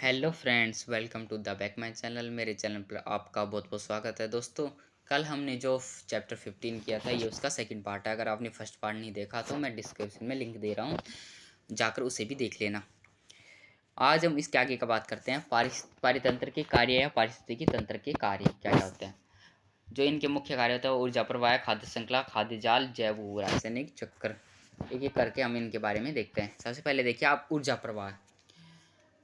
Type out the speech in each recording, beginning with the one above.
Hello friends, welcome to the back my channel. मेरे channel पर आपका बहुत बहुत स्वागत है। दोस्तों, कल हमने जो चैप्टर 15 किया था, ये उसका सेकंड पार्ट है। अगर आपने फर्स्ट पार्ट नहीं देखा तो मैं डिस्क्रिप्शन में लिंक दे रहा हूँ, जाकर उसे भी देख लेना। आज हम इसके आगे का बात करते हैं, पारितंत्र के कार्य या पारिस्थितिकी तंत्र के कार्य क्या क्या होते हैं। जो इनके मुख्य कार्य होते हैं वो ऊर्जा प्रवाह, खाद्य श्रृंखला, खाद्य जाल, जैव व रासायनिक चक्र। एक एक करके हम इनके बारे में देखते हैं। सबसे पहले देखिए आप ऊर्जा प्रवाह।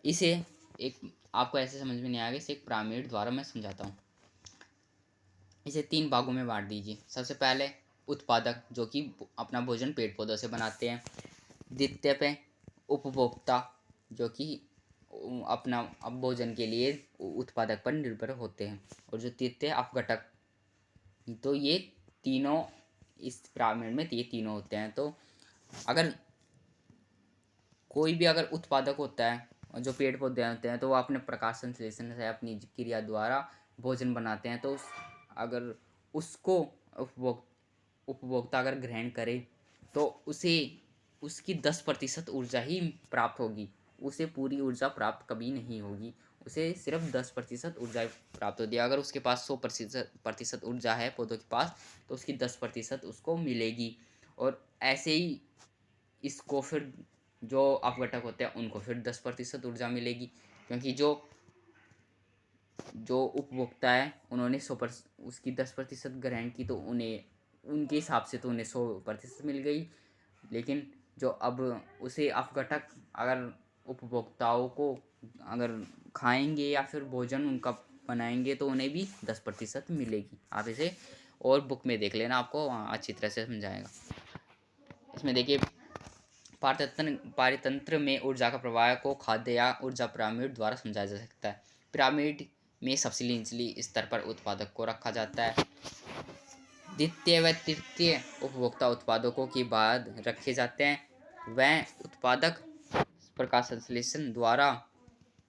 इसे एक आपको ऐसे समझ में नहीं आएगा, इसे एक पिरामिड द्वारा मैं समझाता हूँ। इसे तीन भागों में बांट दीजिए। सबसे पहले उत्पादक, जो कि अपना भोजन पेड़ पौधों से बनाते हैं। द्वितीय पे उपभोक्ता, जो कि अपना अब भोजन के लिए उत्पादक पर निर्भर होते हैं। और जो तृतीय अपघटक, तो ये तीनों इस पिरामिड में ये तीनों होते हैं। तो अगर कोई भी अगर उत्पादक होता है और जो पेड़ पौधे होते हैं, तो वो अपने प्रकाश संश्लेषण से अपनी क्रिया द्वारा भोजन बनाते हैं। तो अगर उसको उपभोक्ता अगर ग्रहण करे तो उसे उसकी 10% ऊर्जा ही प्राप्त होगी। उसे पूरी ऊर्जा प्राप्त कभी नहीं होगी, उसे सिर्फ 10% ऊर्जा प्राप्त होती है। अगर उसके पास 100% ऊर्जा है पौधों के पास, तो उसकी 10% उसको मिलेगी। और ऐसे ही इसको फिर जो अपघटक होते हैं उनको फिर 10% ऊर्जा मिलेगी, क्योंकि जो जो उपभोक्ता है उन्होंने 100% उसकी 10% ग्रहण की, तो उन्हें उनके हिसाब से तो उन्हें 100% मिल गई। लेकिन जो अब उसे अपघटक अगर उपभोक्ताओं को अगर खाएंगे या फिर भोजन उनका बनाएंगे, तो उन्हें भी 10% मिलेगी। आप इसे और बुक में देख लेना, आपको वहाँ अच्छी तरह से समझाएगा। इसमें देखिए, पारतंत्र में ऊर्जा का प्रवाह को खाद्य या ऊर्जा पिरामिड द्वारा समझाया जा सकता है। पिरामिड में सबसे निचली स्तर पर उत्पादक को रखा जाता है। द्वितीय व तृतीय उपभोक्ता उत्पादकों के बाद रखे जाते हैं। वह उत्पादक प्रकाश संश्लेषण द्वारा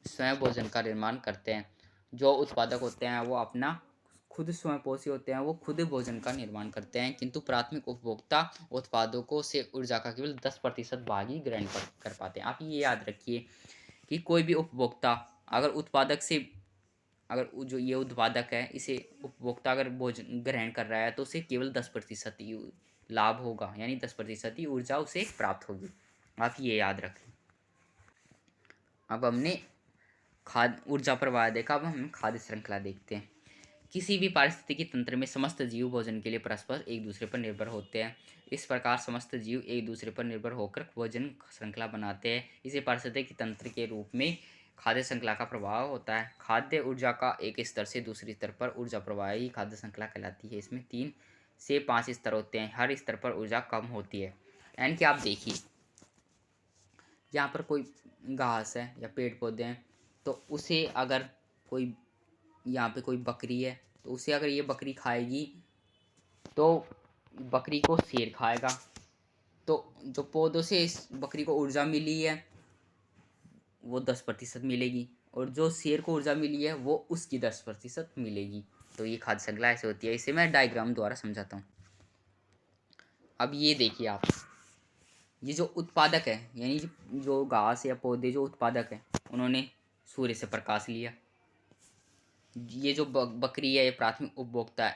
स्वयं भोजन का निर्माण करते हैं। जो उत्पादक होते हैं वो अपना खुद स्वयंपोषी होते हैं, वो खुद भोजन का निर्माण करते हैं, किंतु प्राथमिक उपभोक्ता उत्पादकों से ऊर्जा का केवल 10% भाग ही ग्रहण कर पाते हैं। आप ये याद रखिए कि कोई भी उपभोक्ता अगर उत्पादक से अगर जो ये उत्पादक है इसे उपभोक्ता अगर भोजन ग्रहण कर रहा है, तो उसे केवल 10% ही लाभ होगा, यानी 10% ही ऊर्जा उसे प्राप्त होगी। आप ये याद रखें। अब हमने ऊर्जा प्रवाह देखा, अब हम खाद्य श्रृंखला देखते हैं। किसी भी पारिस्थितिकी तंत्र में समस्त जीव भोजन के लिए परस्पर एक दूसरे पर निर्भर होते हैं। इस प्रकार समस्त जीव एक दूसरे पर निर्भर होकर भोजन श्रृंखला बनाते हैं। इसे पारिस्थितिकी तंत्र के रूप में खाद्य श्रृंखला का प्रभाव होता है। खाद्य ऊर्जा का एक स्तर से दूसरे स्तर पर ऊर्जा प्रवाह ही खाद्य श्रृंखला कहलाती है। इसमें 3 से 5 स्तर होते हैं। हर स्तर पर ऊर्जा कम होती है। यानी कि आप देखिए, यहाँ पर कोई घास है या पेड़ पौधे हैं, तो उसे अगर कोई यहाँ पे कोई बकरी है, तो उसे अगर ये बकरी खाएगी तो बकरी को शेर खाएगा। तो जो पौधों से इस बकरी को ऊर्जा मिली है वो 10% मिलेगी, और जो शेर को ऊर्जा मिली है वो उसकी 10% मिलेगी। तो ये खाद्य श्रृंखला ऐसे होती है। इसे मैं डायग्राम द्वारा समझाता हूँ। अब ये देखिए आप, ये जो उत्पादक है यानी जो घास या पौधे जो उत्पादक है, उन्होंने सूर्य से प्रकाश लिया। ये जो बकरी है, ये प्राथमिक उपभोक्ता है,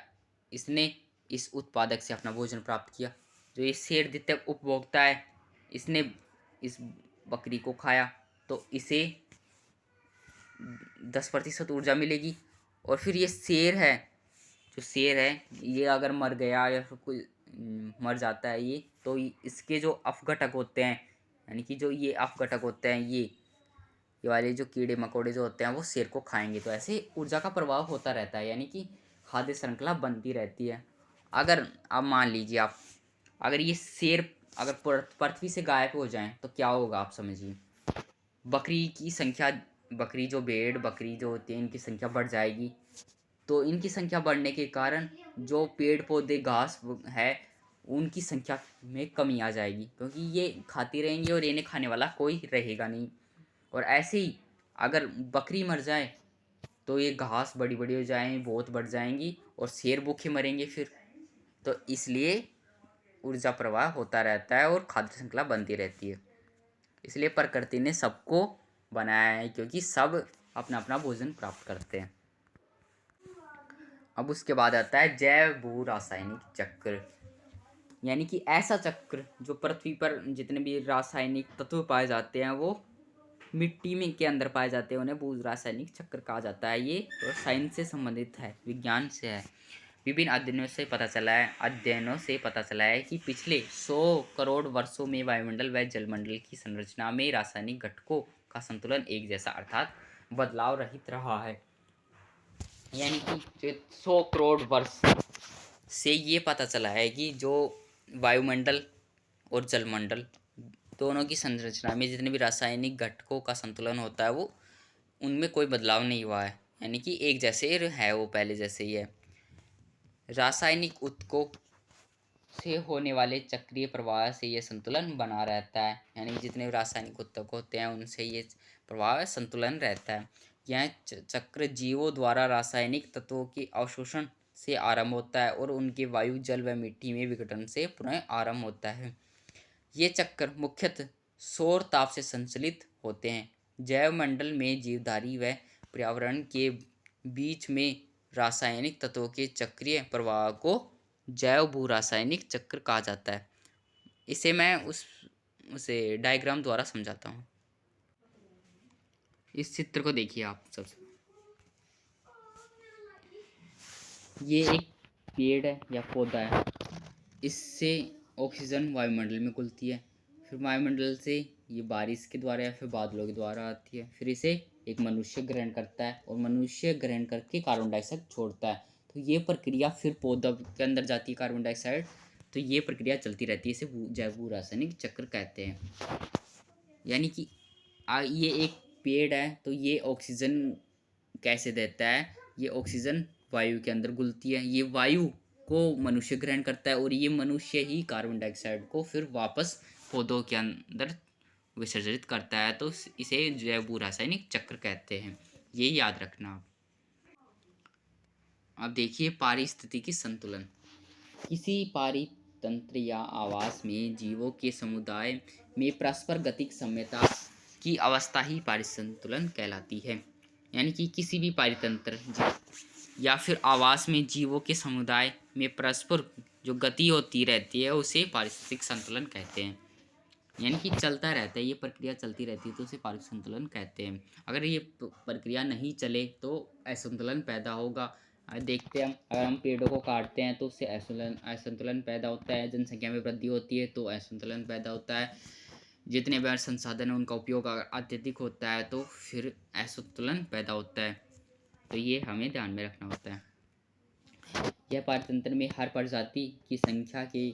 इसने इस उत्पादक से अपना भोजन प्राप्त किया। जो ये शेर द्वितीय उपभोक्ता है, इसने इस बकरी को खाया, तो इसे 10% ऊर्जा मिलेगी। और फिर ये शेर है, जो शेर है ये अगर मर गया या फिर कोई मर जाता है ये, तो इसके जो अपघटक होते हैं, यानी कि जो ये अपघटक होते हैं, ये वाले जो कीड़े मकोड़े जो होते हैं वो शेर को खाएंगे। तो ऐसे ऊर्जा का प्रभाव होता रहता है, यानी कि खाद्य श्रृंखला बनती रहती है। अगर आप मान लीजिए आप अगर ये शेर अगर पृथ्वी से गायब हो जाएं तो क्या होगा, आप समझिए। बकरी की संख्या बकरी जो भेड़ बकरी जो होती है इनकी संख्या बढ़ जाएगी। तो इनकी संख्या बढ़ने के कारण जो पेड़ पौधे घास है उनकी संख्या में कमी आ जाएगी, क्योंकि ये खाती रहेंगी और इन्हें खाने वाला कोई रहेगा नहीं। और ऐसे ही अगर बकरी मर जाए तो ये घास बड़ी बड़ी हो जाएंगी, बहुत बढ़ जाएंगी, और शेर भूखे मरेंगे फिर। तो इसलिए ऊर्जा प्रवाह होता रहता है और खाद्य श्रृंखला बनती रहती है। इसलिए प्रकृति ने सबको बनाया है, क्योंकि सब अपना अपना भोजन प्राप्त करते हैं। अब उसके बाद आता है जैव भू रासायनिक चक्र, यानी कि ऐसा चक्र जो पृथ्वी पर जितने भी रासायनिक तत्व पाए जाते हैं वो मिट्टी में के अंदर पाए जाते हैं, उन्हें भू रासायनिक चक्र कहा जाता है। ये साइंस से संबंधित है, विज्ञान से है। विभिन्न अध्ययनों से पता चला है कि पिछले 100 करोड़ वर्षों में वायुमंडल व जलमंडल की संरचना में रासायनिक घटकों का संतुलन एक जैसा अर्थात बदलाव रहित रहा है। यानी कि 100 करोड़ वर्ष से ये पता चला है कि जो वायुमंडल और जलमंडल दोनों की संरचना में जितने भी रासायनिक घटकों का संतुलन होता है वो उनमें कोई बदलाव नहीं हुआ है, यानी कि एक जैसे है, वो पहले जैसे ही है। रासायनिक ऊतकों से होने वाले चक्रीय प्रवाह से ये संतुलन बना रहता है, यानी जितने भी रासायनिक ऊतक होते हैं उनसे ये प्रवाह संतुलन रहता है। यह चक्र जीवों द्वारा रासायनिक तत्वों के अवशोषण से आरंभ होता है और उनके वायु जल व मिट्टी में विघटन से पुनः आरंभ होता है। ये चक्र मुख्यतः सौर ताप से संचालित होते हैं। जैवमंडल में जीवधारी व पर्यावरण के बीच में रासायनिक तत्वों के चक्रीय प्रवाह को जैव भू रासायनिक चक्र कहा जाता है। इसे मैं उसे डायग्राम द्वारा समझाता हूँ। इस चित्र को देखिए आप सबसे। ये एक पेड़ है या पौधा है, इससे ऑक्सीजन वायुमंडल में घुलती है, फिर वायुमंडल से ये बारिश के द्वारा या फिर बादलों के द्वारा आती है, फिर इसे एक मनुष्य ग्रहण करता है और मनुष्य ग्रहण करके कार्बन डाइऑक्साइड छोड़ता है। तो ये प्रक्रिया फिर पौधा के अंदर जाती है कार्बन डाइऑक्साइड, तो ये प्रक्रिया चलती रहती है। इसे जैव भू रासायनिक चक्र कहते हैं। यानी कि ये एक पेड़ है तो ये ऑक्सीजन कैसे देता है, ये ऑक्सीजन वायु के अंदर घुलती है, ये वायु को मनुष्य ग्रहण करता है और ये मनुष्य ही कार्बन डाइऑक्साइड को फिर वापस पौधों के अंदर विसर्जित करता है। तो इसे जैव भू रासायनिक चक्र कहते हैं, ये याद रखना आप। अब देखिए पारिस्थितिकी संतुलन। किसी पारितंत्र या आवास में जीवों के समुदाय में परस्पर गतिक साम्यता की अवस्था ही पारिसंतुलन कहलाती है। यानी कि किसी भी पारितंत्र या फिर आवास में जीवों के समुदाय में परस्पर जो गति होती रहती है उसे पारिस्थितिक संतुलन कहते हैं। यानी कि चलता रहता है, ये प्रक्रिया चलती रहती है तो उसे पारिस्थितिक संतुलन कहते हैं। अगर ये प्रक्रिया नहीं चले तो असंतुलन पैदा होगा। देखते हैं, अगर हम पेड़ों को काटते हैं तो उससे असंतुलन पैदा होता है, जनसंख्या में वृद्धि होती है तो असंतुलन पैदा होता है, जितने भी संसाधन हैं उनका उपयोग अगर अत्यधिक होता है तो फिर असंतुलन पैदा होता है। तो ये हमें ध्यान में रखना होता है। यह पारतंत्र में हर प्रजाति की संख्या के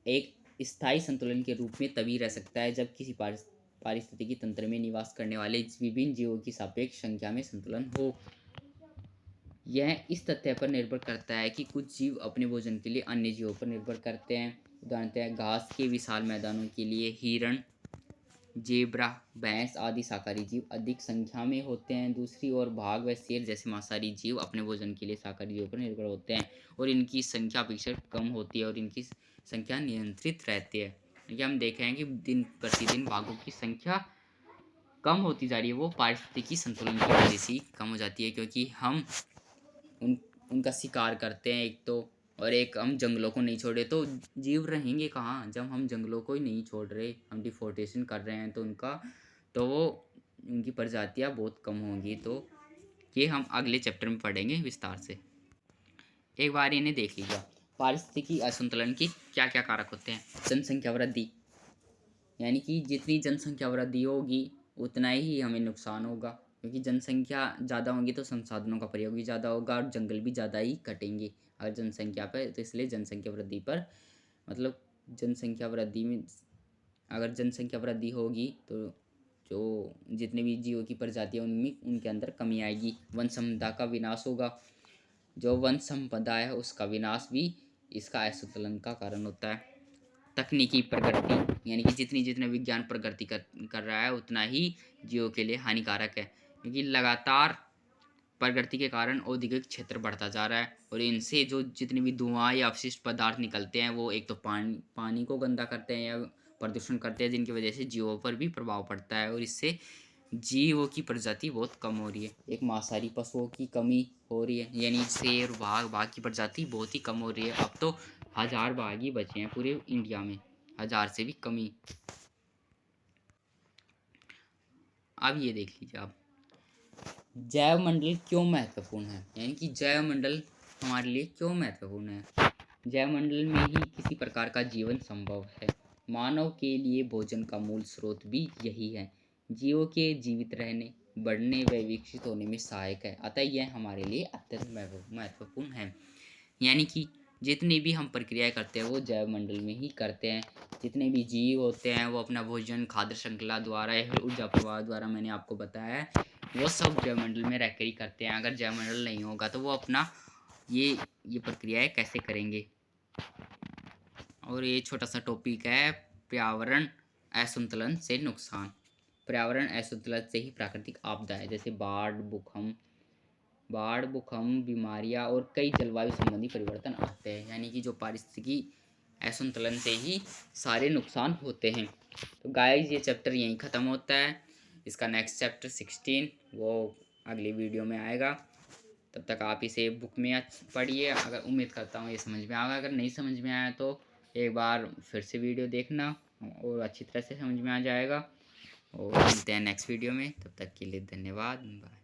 एक स्थायी संतुलन के रूप में तभी रह सकता है जब किसी पारिस्थितिकी तंत्र में निवास करने वाले विभिन्न जीवों की सापेक्ष संख्या में संतुलन हो। यह इस तथ्य पर निर्भर करता है कि कुछ जीव अपने भोजन के लिए अन्य जीवों पर निर्भर करते हैं। उदाहरणतः घास के विशाल मैदानों के लिए हिरण, जेब्रा, भैंस आदि शाकाहारी जीव अधिक संख्या में होते हैं। दूसरी ओर बाघ व शेर जैसे मांसाहारी जीव अपने भोजन के लिए शाकाहारी जीवों पर निर्भर होते हैं और इनकी संख्या अपेक्षाकृत कम होती है और इनकी संख्या नियंत्रित रहती है। क्योंकि हम देख रहे हैं कि दिन प्रतिदिन बाघों की संख्या कम होती जा रही है, वो पारिस्थितिकी संतुलन की वजह से कम हो जाती है, क्योंकि हम उनका शिकार करते हैं एक तो, और एक हम जंगलों को नहीं छोड़े तो जीव रहेंगे कहाँ। जब हम जंगलों को ही नहीं छोड़ रहे, हम डिफोर्टेशन कर रहे हैं तो वो उनकी प्रजातियाँ बहुत कम होंगी। तो ये हम अगले चैप्टर में पढ़ेंगे विस्तार से। एक बार इन्हें देख लीजिए, पारिस्थितिकी असंतुलन के क्या क्या कारक होते हैं। जनसंख्या वृद्धि, यानी कि जितनी जनसंख्या वृद्धि होगी उतना ही हमें नुकसान होगा, क्योंकि जनसंख्या ज़्यादा होगी तो संसाधनों का प्रयोग भी ज़्यादा होगा और जंगल भी ज़्यादा ही कटेंगे अगर जनसंख्या पर। तो इसलिए जनसंख्या वृद्धि पर मतलब जनसंख्या वृद्धि में अगर जनसंख्या वृद्धि होगी तो जो जितने भी जीवों की प्रजातियाँ उनमें उनके अंदर कमी आएगी। वन संपदा का विनाश होगा, जो वन संपदा है उसका विनाश भी इसका असंतुलन का कारण होता है। तकनीकी प्रगति, यानी कि जितनी जितने विज्ञान प्रगति कर रहा है उतना ही जीवों के लिए हानिकारक है, क्योंकि लगातार प्रगति के कारण औद्योगिक क्षेत्र बढ़ता जा रहा है और इनसे जो जितने भी धुआं या अवशिष्ट पदार्थ निकलते हैं वो एक तो पानी को गंदा करते हैं या प्रदूषण करते हैं, जिनकी वजह से जीवों पर भी प्रभाव पड़ता है और इससे जीवों की प्रजाति बहुत कम हो रही है। एक मांसाहारी पशुओं की कमी हो रही है, यानी शेर बाघ की प्रजाति बहुत ही कम हो रही है। अब तो 1000 बाघ ही बचे हैं पूरे इंडिया में, 1000 से भी कमी। अब ये देख लीजिए आप, जैव मंडल क्यों महत्वपूर्ण है, यानी कि जैव मंडल हमारे लिए क्यों महत्वपूर्ण है। जैव मंडल में ही किसी प्रकार का जीवन संभव है। मानव के लिए भोजन का मूल स्रोत भी यही है। जीवों के जीवित रहने, बढ़ने व विकसित होने में सहायक है, अतः यह हमारे लिए अत्यंत महत्वपूर्ण है। यानी कि जितनी भी हम प्रक्रियाएं करते हैं वो जैव मंडल में ही करते हैं। जितने भी जीव होते हैं वो अपना भोजन खाद्य श्रृंखला द्वारा या फिर ऊर्जा प्रवाह द्वारा, मैंने आपको बताया है, वो सब जैव मंडल में रहकर ही करते हैं। अगर जैव मंडल नहीं होगा तो वो अपना ये प्रक्रियाएं कैसे करेंगे। और ये छोटा सा टॉपिक है पर्यावरण असंतुलन से नुकसान। पर्यावरण असंतुलन से ही प्राकृतिक आपदाएं जैसे बाढ़ भूकंप बीमारियां और कई जलवायु संबंधी परिवर्तन आते हैं। यानी कि जो पारिस्थितिकी असंतुलन से ही सारे नुकसान होते हैं। तो गाइस ये चैप्टर यहीं ख़त्म होता है। इसका नेक्स्ट चैप्टर 16 वो अगली वीडियो में आएगा। तब तक आप इसे बुक में पढ़िए। अगर उम्मीद करता हूँ ये समझ में आएगा। अगर नहीं समझ में आया तो एक बार फिर से वीडियो देखना और अच्छी तरह से समझ में आ जाएगा। और मिलते हैं नेक्स्ट वीडियो में, तब तक के लिए धन्यवाद। बाय।